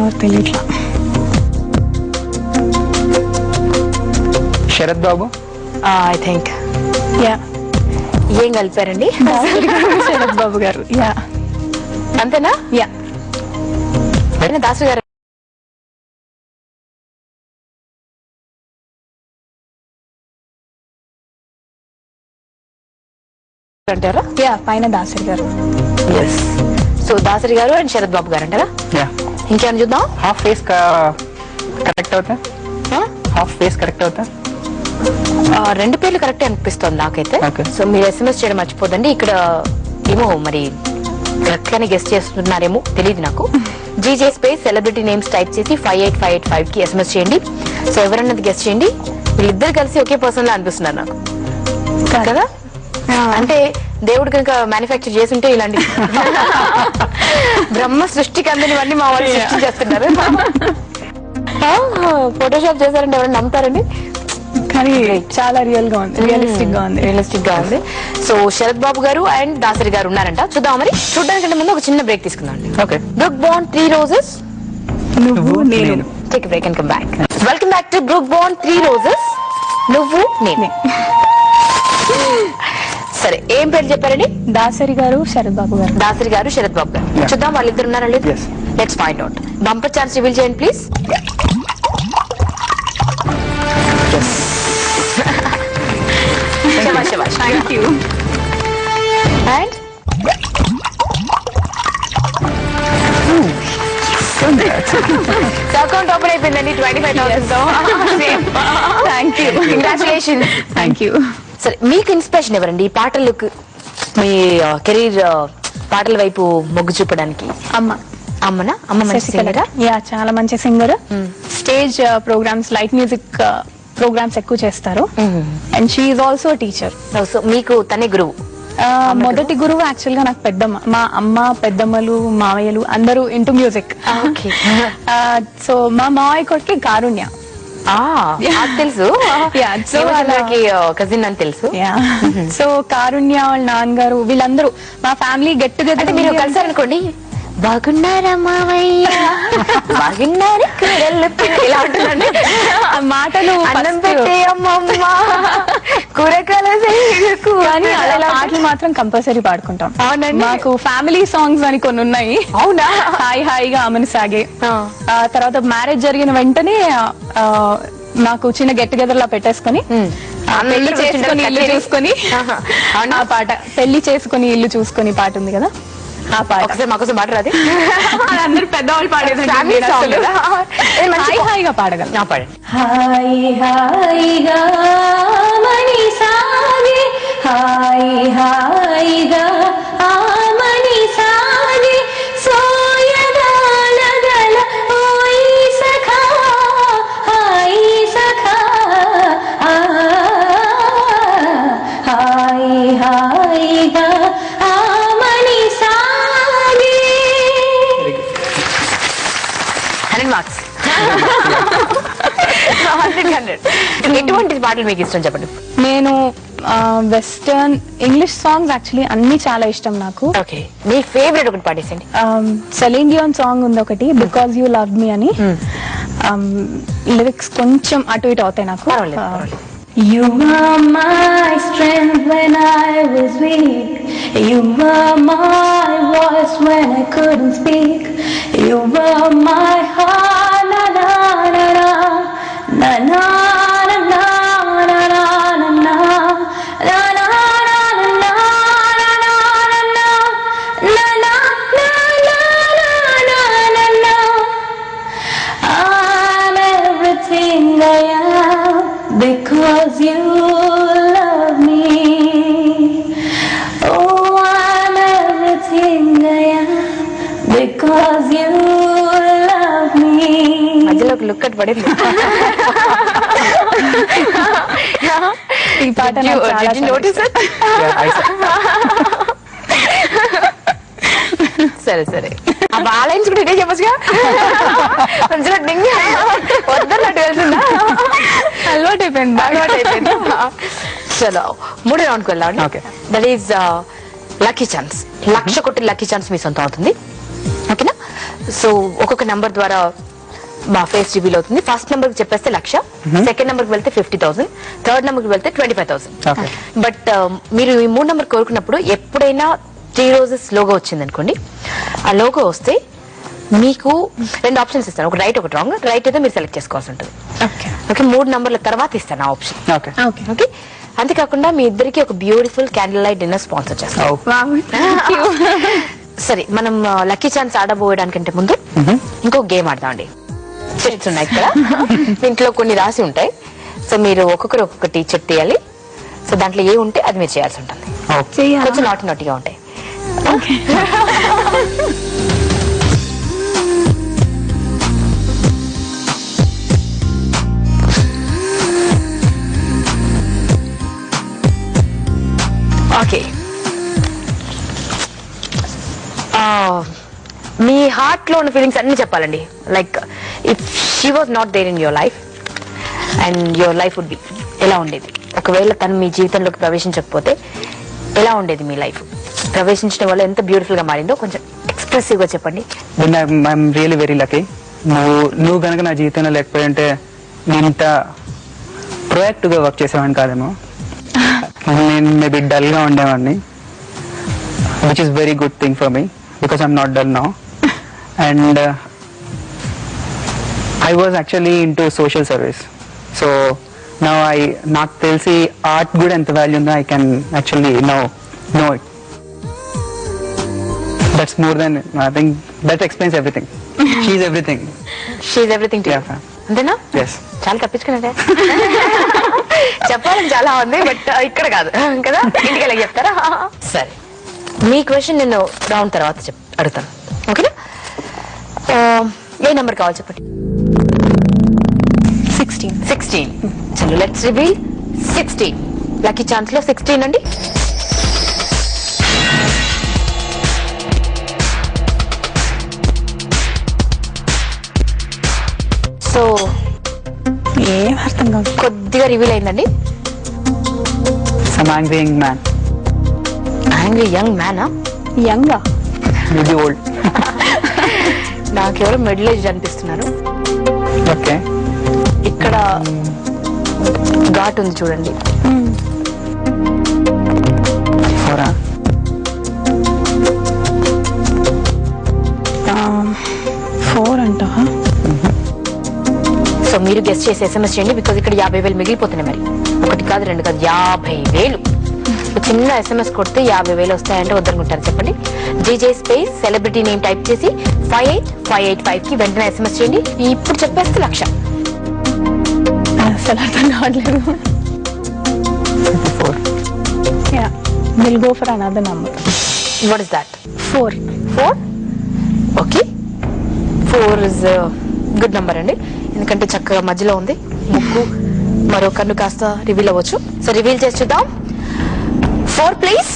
ఎవరు తెలియట్లా. శరత్ బాబు. I think yeah ఏం కలిపారండి? శరత్ బాబు గారు. యా అంతేనా? యా దాసు గారు అంటారా? యా పైన దాసరి గారు. ఎస్. సో దాసరి గారు అండ్ శరత్ బాబు గారు అంటారా? ఇంకేమైనా చూద్దాం. హాఫ్ ఫేస్ కరెక్ట్ అవుతా, హాఫ్ ఫేస్ కరెక్ట్ అవుతా. రెండు పేర్లు కరెక్ట్ అనిపిస్తుంది నాకైతే. Okay. సో మీరు SMS చేయడం మర్చిపోదండి. ఇక్కడ ఏమో మరి కరెక్ట్ గానే గెస్ట్ చేస్తున్నారేమో తెలియదు నాకు. GJ space celebrity names type చేసి 58585 కి SMS చేయండి. సో ఎవరన్నది గెస్ట్ చేయండి. వీళ్ళిద్దరు కలిసి ఒకే పర్సన్ లా అనిపిస్తున్నారు నాకు కదా. అంటే దేవుడు కనుక మ్యానుఫ్యాక్చర్ చేస్తుంటే ఇలాంటి బ్రహ్మ సృష్టికి అందరివన్నీ మా వాళ్ళు సృష్టి చేస్తున్నారు. ఫోటోషాప్ చేశారంటే ఎవరైనా నమ్ముతారండి? కానీ చాలా రియలిస్టిక్ గా ఉంది. సో శరత్ బాబు గారు అండ్ దాసరి గారు ఉన్నారంట. చూద్దాం మరి. చూడడానికంటే ముందు ఒక చిన్న బ్రేక్ తీసుకుందాం. ఓకే. Brooke Bond 3 roses. నువ్వు నేను. Take break and come back. Welcome back to Brooke Bond 3 roses. నువ్వు నేను. సరే, ఏం పేరు చెప్పారండి? దాసరి గారు శరత్ బాబు గారు. దాసరి గారు శరత్ బాబు గారు. చూద్దాం వాళ్ళిద్దరు ఉన్నారా లేదు. Let's find out. Bumper chance reveal చేయండి please. Thank you. And account open అయిపోయిందండి 25,000 తో. Thank you. Congratulations. Thank you. సరే, మీకు ఇన్స్పిరేషన్ ఎవరండి ఈ పాటలకు, మీ కెరీర్ పాటల వైపు మొగ్గు చూపడానికి? అమ్మనా? అమ్మ మంచి సింగరా? యా, చాలా మంచి singer. Stage programs, light music programs ఎక్కువ చేస్తారు. And she is also teacher. So మీకు తనే గురువు? మొదటి గురువు యాక్చువల్ గా నాకు పెద్దమ్మ. మా అమ్మ, పెద్దమ్మలు, మావయ్యలు అందరూ ఇంటూ మ్యూజిక్. సో మా మావయ్య కొట్టి కారుణ్య. తెలుసు. కజిన్ అని తెలుసు. సో కారుణ్య వాళ్ళ నాన్నగారు వీళ్ళందరూ మా ఫ్యామిలీ గెట్ టుగెదర్. మీరు కలిసారనుకోండి, బాగున్నారా మావయ్య, బాగున్నారు ఇలా ఉంటుందండి మాటలు. అన్నం పెట్టే అమ్మమ్మ కూరగాయల కానీ అలా పాటలు మాత్రం కంపల్సరీ పాడుకుంటాం. మాకు ఫ్యామిలీ సాంగ్స్ అని కొన్ని ఉన్నాయి. అవునా? హాయి హాయిగా అమని సాగే. తర్వాత మ్యారేజ్ జరిగిన వెంటనే నాకు చిన్న గెట్ టుగెదర్ లా పెట్టేసుకొని పెళ్లి చేసుకుని ఇల్లు చూసుకొని ఆ పాట, పెళ్లి చేసుకుని ఇల్లు చూసుకొని పాట ఉంది కదా, ఆ పాట మాకోసం పాట రాదు. అందరు పెద్దవాళ్ళు పాడేది. హాయిగా పాడగలను. హాయి హాయిగా మని సాగే, హాయి హాయిగా ఆమని సాగే, సోయగాలగల ఓయి సఖా, హాయి సఖా, హాయి హాయిగా ఆమని సాగే. 100 మార్క్స్. 100. ఎటువంటి పాటలు మీకు ఇష్టం చెప్పండి? నేను వెస్టర్న్, ఇంగ్లీష్ సాంగ్స్ యాక్చువల్లీ అన్ని చాలా ఇష్టం నాకు. ఓకే, మీ ఫేవరెట్ ఒకటి పాడేసండి. సెలీన్ డియాన్ సాంగ్ ఉంది ఒకటి, బికాజ్ యూ లవ్ మీ అని. లిరిక్స్ కొంచెం అటు ఇటు అవుతాయి నాకు. You were my strength when I was weak. You were my voice when I couldn't speak. You were my heart, na na na na na na na na na na na na na na because you love me. Oh, I'm everything I am because you love me. మధ్యలో ఒక look at పడింది. ఈ పాట సరే సరే, ఆ బాలైన్స్ కూడా ఇదే చెప్పచ్చుగా. వద్దన్నట్టు వెళ్తుందా? అలవాటు అయిపోయింది. చలో, 3వ రౌండ్కి వెళ్దాం. That is lucky chance. 1,00,000 కోటి లక్కీ ఛాన్స్ మీ సొంతం అవుతుంది. ఓకేనా? సో ఒక్కొక్క నంబర్ ద్వారా మా ఫేస్ రివీల్ అవుతుంది. ఫస్ట్ నెంబర్ కి చెప్పేస్తే 1,00,000, సెకండ్ నెంబర్ కి వెళ్తే 50,000, థర్డ్ నెంబర్ కి వెళ్తే 25,000. బట్ మీరు ఈ 3 నెంబర్ కోరుకున్నప్పుడు ఎప్పుడైనా 3 రోజెస్ లోగో వచ్చింది అనుకోండి, ఆ లోగో వస్తే మీకు 2 ఆప్షన్స్ ఇస్తాను, ఒక రైట్ ఒకటి రాంగ్. రైట్ అయితే మీరు సెలెక్ట్ చేసుకోవాల్సి ఉంటుంది. ఓకే, 3 నంబర్ల తర్వాత ఇస్తాను ఆ ఆప్షన్. ఓకే, అంతేకాకుండా మీ ఇద్దరికి ఒక beautiful candle light dinner sponsor చేస్తాం. సరే, మనం లక్కీ ఛాన్స్ ఆడబోయడానికంటే ముందు ఇంకో గేమ్ ఆడదామండి. చెట్స్ ఉన్నాయి ఇక్కడ, ఇంట్లో కొన్ని రాసి ఉంటాయి. సో మీరు ఒక్కొక్కరు ఒక్కొక్కటి చెట్ తీయాలి. సో దాంట్లో ఏ ఉంటే అది మీరు చేయాల్సి ఉంటుంది. కొంచెం నాటిగా ఉంటాయి. ఓకే, మీ హార్ట్ లో ఉన్న ఫీలింగ్స్ అన్ని చెప్పాలండి. Like if she was not there in your life and your life would be, ఎలా ఉండేది? ఒకవేళ తను మీ జీవితంలోకి ప్రవేశించకపోతే ఎలా ఉండేది మీ లైఫ్? ప్రవేశించడం వల్ల ఎంత బ్యూటిఫుల్ గా మారిందో కొంచెం ఎక్స్ప్రెసివ్ గా చెప్పండి. I'm really very lucky. నువ్వు కనుక నా జీవితంలో లేకపోయి ఉంటే నేను ఇంత ప్రొయాక్టివ్ గా వర్క్ చేసేవాడిని కాదేమో. నేను మేబీ డల్ గా ఉండేవాడిని, which is very good thing for me because I'm not dull now. And I was actually into social service, so now నాకు తెలిసి ఆర్ట్ కూడా ఎంత వాల్యూ ఉందో I can actually know it. That's more than, I think that explains everything. She's everything to you. అంతేనా? Yes. చాలా తప్పించుకున్నాడే. చెప్పాలని చాలా ఉంది, బట్ ఇక్కడ కాదు కదా, ఇంటికి వెళ్ళి చెప్తారా? సరే, మీ క్వశ్చన్ నేను రౌండ్ తర్వాత అడుగుతాను. ఓకేనా? ఏ నెంబర్ కావాలి చెప్పండి. 16. చలో లెట్స్ రివీల్ 16. లక్కీ ఛాన్స్ లో 16 అండి. సో ఏం అర్థం కాదు, కొద్దిగా రివీల్ అయిందండి. Some angry young man. Angry young మ్యానా? యంగా Maybe old. నాకెవరో మిడిల్ ఏజ్ అనిపిస్తున్నారు. Okay. ఇక్కడ ఘాట్ ఉంది చూడండి. 4 అంట. సో మీరు గెస్ట్ చేసి SMS చేయండి, బికాజ్ ఇక్కడ 50,000 మిగిలిపోతున్నాయి. మరి 1 కాదు 2 కాదు 50,000. చిన్న SMS కొడితే 50,000 వస్తాయంటే వద్దనుకుంటారు చెప్పండి. GJ space celebrity name type చేసి 58585 కి వెంటనే SMS చేయండి. ఇప్పుడు చెప్పేస్తే 1,00,000. అసలు అర్థం కావట్లేదు. 54. Yeah, we'll go for another number. What is that? 4. Okay, 4 is good number అండి, ఎందుకంటే చక్కగా మధ్యలో ఉంది. ముక్కు మరో కన్ను కాస్త రివీల్ అవ్వచ్చు. సో రివీల్ చేసి చూద్దాం. 4 ప్లీజ్.